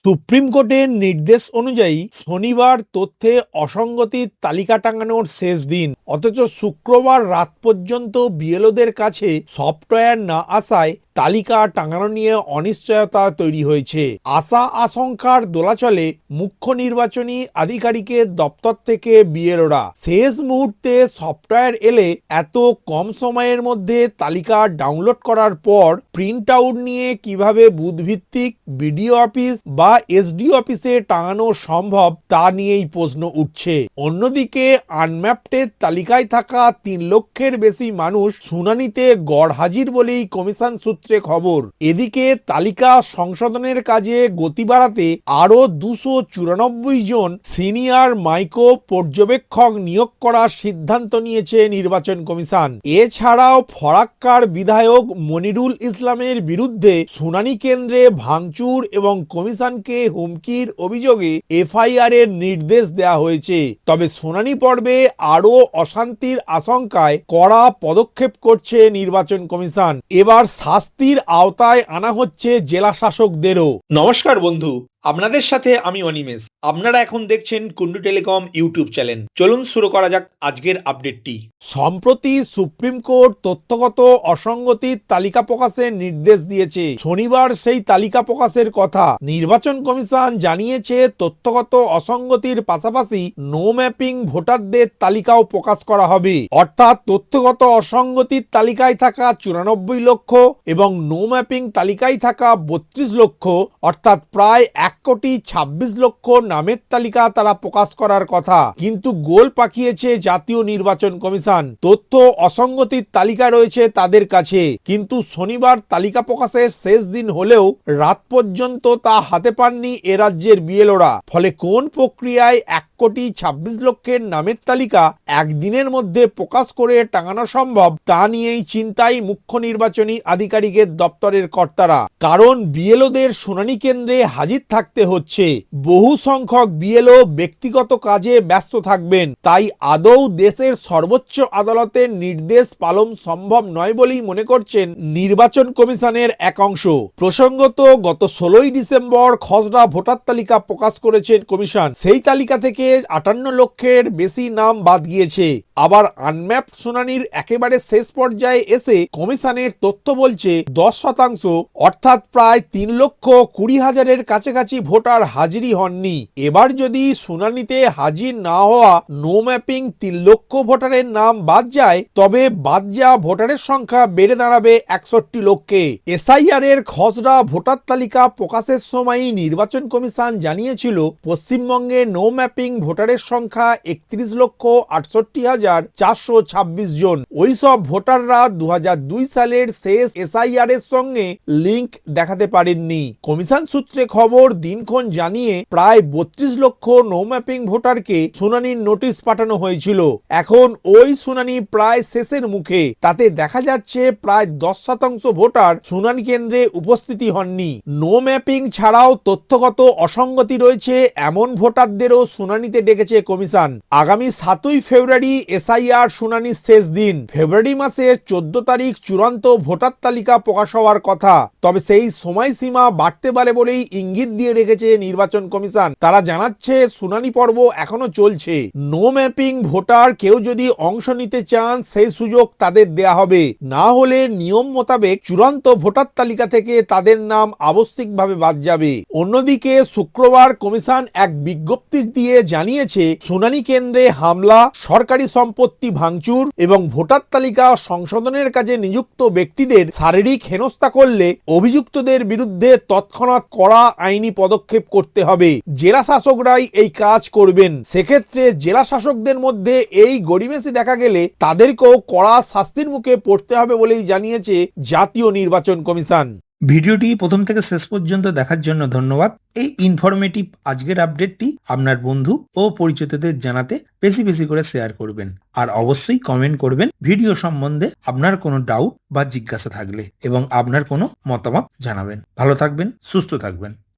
Supreme কোর্টের নির্দেশ অনুযায়ী শনিবার তথ্যে অসঙ্গতির তালিকা টাঙানোর শেষ দিন, অথচ শুক্রবার রাত পর্যন্ত বিএলওদের কাছে সফটওয়্যার না আসায় তালিকা টাঙানো নিয়ে অনিশ্চয়তা তৈরি হয়েছে। আশা আশঙ্কার দোলাচলে মুখ্য নির্বাচনী আধিকারিকের দপ্তর থেকে বিএলওরা শেষ মুহূর্তে সফটওয়্যার এলে এত কম সময়ের মধ্যে তালিকা ডাউনলোড করার পর প্রিন্ট আউট নিয়ে কিভাবে বুথভিত্তিক বিডিও অফিস বা এসডিও অফিসে টাঙানো সম্ভব তা নিয়েই প্রশ্ন উঠছে। অন্যদিকে আনম্যাপডের তালিকায় থাকা ৩ লক্ষের বেশি মানুষ শুনানিতে গড় হাজির বলেই কমিশন সূত্রে খবর। এদিকে তালিকা সংশোধনের কাজে গতি বাড়াতে আরও ২৯৪ জন সিনিয়র মাইক্রো পর্যবেক্ষক নিয়োগ করার সিদ্ধান্ত নিয়েছে নির্বাচন কমিশন। এছাড়াও ফরাক্কার বিধায়ক মনিরুল ইসলামের বিরুদ্ধে শুনানি কেন্দ্রে ভাঙচুর এবং কমিশনকে হুমকির অভিযোগে এফআইআর এর নির্দেশ দেওয়া হয়েছে। তবে শুনানি পর্বে আরও অশান্তির আশঙ্কায় কড়া পদক্ষেপ করছে নির্বাচন কমিশন। এবার শাস্তির আওতায় আনা হচ্ছে জেলা শাসকদেরও। নমস্কার বন্ধু, আপনাদের সাথে আমি অনিমেষ। আপনারা এখন দেখছেন কুন্ডু টেলিকম ইউটিউব চ্যানেল। চলুন শুরু করা যাক আজকের আপডেটটি। সম্প্রতি সুপ্রিম কোর্ট তথ্যগত অসঙ্গতির তালিকা প্রকাশের নির্দেশ দিয়েছে। শনিবার সেই তালিকা প্রকাশের কথা। নির্বাচন কমিশন জানিয়েছে তথ্যগত অসঙ্গতির পাশাপাশি নো ম্যাপিং ভোটারদের তালিকাও প্রকাশ করা হবে। অর্থাৎ তথ্যগত অসঙ্গতির তালিকায় থাকা ৯৪ লক্ষ এবং নো ম্যাপিং তালিকায় থাকা ৩২ লক্ষ অর্থাৎ প্রায় ১,২৬ লক্ষ নামের তালিকা তারা প্রকাশ করার কথা। কিন্তু গোল পাকিয়েছে জাতীয় নির্বাচন কমিশন। তথ্য অসঙ্গতির তালিকা রয়েছে তাদের কাছে, কিন্তু শনিবার তালিকা প্রকাশের শেষ দিন হলেও রাত পর্যন্ত তা হাতে পাননি এ রাজ্যের বিএলওরা। ফলে কোন প্রক্রিয়ায় ১,২৬ লক্ষের নামের তালিকা একদিনের মধ্যে প্রকাশ করে টাঙানো সম্ভব তা নিয়েই চিন্তায় মুখ্য নির্বাচনী আধিকারিকের দপ্তরের কর্তারা। কারণ বিএলওদের শুনানি কেন্দ্রে হাজির থাকতে হচ্ছে। বহু সংখ্যক বিএলও ব্যক্তিগত কাজে ব্যস্ত থাকবেন, তাই আদৌ দেশের সর্বোচ্চ আদালতের নির্দেশ পালন সম্ভব নয় বলেই মনে করছেন নির্বাচন কমিশনের এক অংশ। প্রসঙ্গত গত ১৬ই ডিসেম্বর খসড়া ভোটার তালিকা প্রকাশ করেছেন কমিশন। সেই তালিকা থেকে ৫৮ লক্ষের বেশি নাম বাদ গিয়েছে। আবার আনম্যাপড শুনানির একেবারে শেষ পর্যায়ে এসে কমিশনের তথ্য বলছে ১০% অর্থাৎ প্রায় ৩,২০,০০০-এর কাছাকাছি ভোটার হাজিরই হননি। এবার যদি শুনানিতে হাজির না হওয়া নো ম্যাপিং ৩ লক্ষ ভোটারের নাম বাদ যায়, তবে বাদ যাওয়া ভোটারের সংখ্যা বেড়ে দাঁড়াবে ৬১ লক্ষে। এসআইআর এর খসড়া ভোটার তালিকা প্রকাশের সময়ই নির্বাচন কমিশন জানিয়েছিল পশ্চিমবঙ্গে নো ম্যাপিং ভোটারের সংখ্যা ৩১,৬৮,৪২৬ জন। ওইসব ভোটাররা ২০০২ সালের শেষ এসআইআর এর সঙ্গে লিঙ্ক দেখাতে পারেননি। কমিশন সূত্রে খবর দিনক্ষণ জানিয়ে প্রায় ৩২ লক্ষ নো ম্যাপিং ভোটারকে শুনানির নোটিশ পাঠানো হয়েছিল। এখন ওই শুনানি প্রায় শেষের মুখে। তাতে দেখা যাচ্ছে প্রায় ১০% ভোটার শুনানি কেন্দ্রে উপস্থিতি হননি। নো ম্যাপিং ছাড়াও তথ্যগত অসঙ্গতি রয়েছে এমন ভোটারদেরও শুনানিতে ডেকেছে কমিশন। আগামী ৭ই ফেব্রুয়ারি এসআইআর শুনানির শেষ দিন। ফেব্রুয়ারি মাসের ১৪ তারিখ চূড়ান্ত ভোটার তালিকা প্রকাশ হওয়ার কথা। তবে সেই সময়সীমা বাড়তে পারে বলেই ইঙ্গিত দিয়ে রেখেছে নির্বাচন কমিশন। তারা জানাচ্ছে শুনানি পর্ব এখনো চলছে। নো ম্যাপিং ভোটার কেউ যদি অংশ নিতে চান সেই সুযোগ তাদের দেয়া হবে, না হলে নিয়ম মোতাবেক চূড়ান্ত ভোটার তালিকা থেকে তাদের নাম আবশ্যিকভাবে বাদ যাবে। অন্যদিকে শুক্রবার কমিশন এক বিজ্ঞপ্তি দিয়ে জানিয়েছে শুনানি কেন্দ্রে হামলা, সরকারি সম্পত্তি ভাঙচুর এবং ভোটার তালিকা সংশোধনের কাজে নিযুক্ত ব্যক্তিদের শারীরিক হেনস্থা করলে অভিযুক্তদের বিরুদ্ধে তৎক্ষণাৎ কড়া আইনি পদক্ষেপ করতে হবে। জেলা শাসকরাই এই কাজ করবেন। সেক্ষেত্রে জেলা শাসকদের মধ্যে এই গড়িমেসি দেখা গেলে তাদেরকেও কড়া শাস্তির মুখে পড়তে হবে বলেই জানিয়েছে জাতীয় নির্বাচন কমিশন। ভিডিওটি প্রথম থেকে শেষ পর্যন্ত দেখার জন্য ধন্যবাদ। এই ইনফরমেটিভ আজকের আপডেটটি আপনার বন্ধু ও পরিচিতদের জানাতে বেশি বেশি করে শেয়ার করবেন। আর অবশ্যই কমেন্ট করবেন ভিডিও সম্বন্ধে আপনার কোনো ডাউট বা জিজ্ঞাসা থাকলে, এবং আপনার কোনো মতামত জানাবেন। ভালো থাকবেন, সুস্থ থাকবেন।